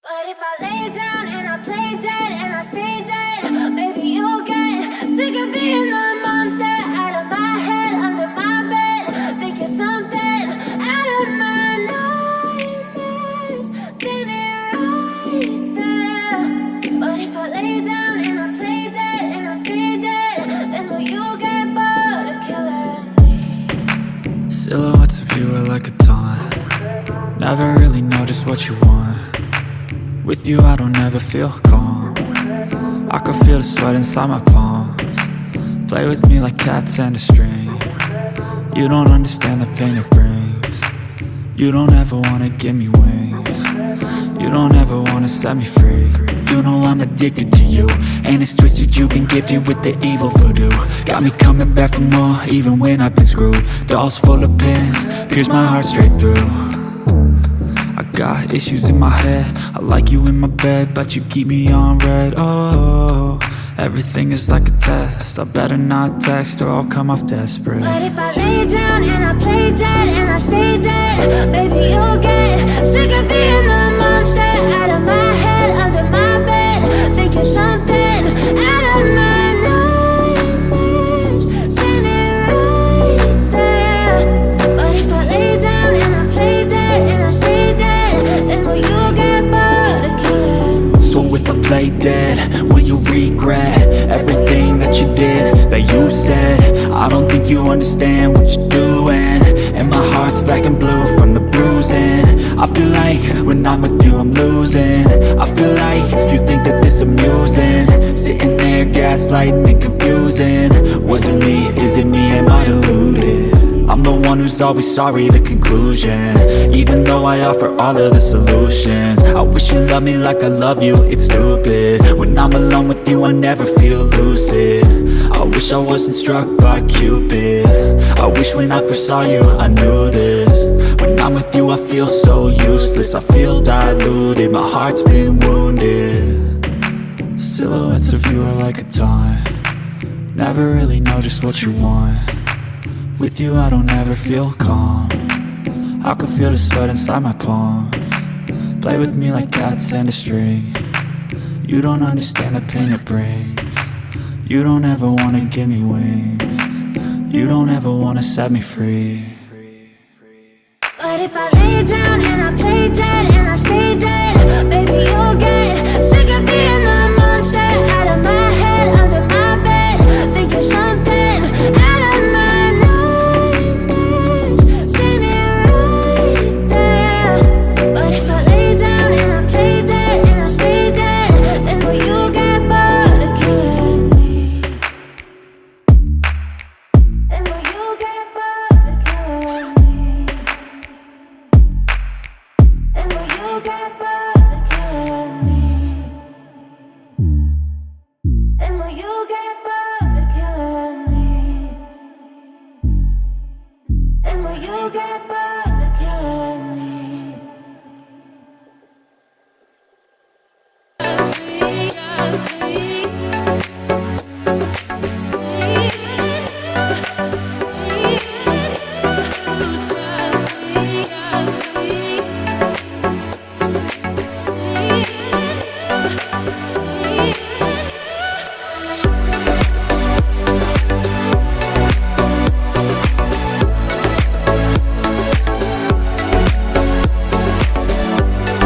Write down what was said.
But if I lay down and I play dead and I stay dead, maybe you'll get sick of being the monster out of my head, under my bed. Think you're something out of my nightmares, standing right there. But if I lay down and I play dead and I stay dead, then will you get bored of killing me? Silhouettes of you are like a taunt. Never really know just what you want. With you I don't ever feel calm. I can feel the sweat inside my palms. Play with me like cats and a string. You don't understand the pain it brings. You don't ever wanna give me wings. You don't ever wanna set me free. You know I'm addicted to you, and it's twisted, you've been gifted with the evil voodoo. Got me coming back for more, even when I've been screwed. Dolls full of pins, pierce my heart straight through. I got issues in my head, I like you in my bed, but you keep me on red. Oh, everything is like a test, I better not text or I'll come off desperate. But if I lay down and I play dead and I stay dead, maybe you'll get sick of being the monster out of my head, under my bed. Think you're something out of my nightmares, standing right there. But if I lay down and I play dead and I stay dead, then will you get bored of killing me? So if I play dead, will you regret everything that you did, that you said? I don't think you understand what you're doing, and my heart's black and blue from the bruising. I feel like when I'm with you I'm losing. I feel like you think that this amusing, sitting there gaslighting and confusing. Was it me? Is it me? Am I deluded? I'm the one who's always sorry, the conclusion, even though I offer all of the solutions. I wish you loved me like I love you, it's stupid. When I'm alone with you I never feel lucid. I wish I wasn't struck by Cupid. I wish when I first saw you I knew this. When I'm with you I feel so useless, I feel diluted, my heart's been wounded. Silhouettes of you are like a taunt. Never really know just what you want. With you I don't ever feel calm. I can feel the sweat inside my palms. Play with me like cats and a string. You don't understand the pain it brings. You don't ever wanna give me wings. You don't ever wanna set me free. But if I lay down and I play dead and I stay dead,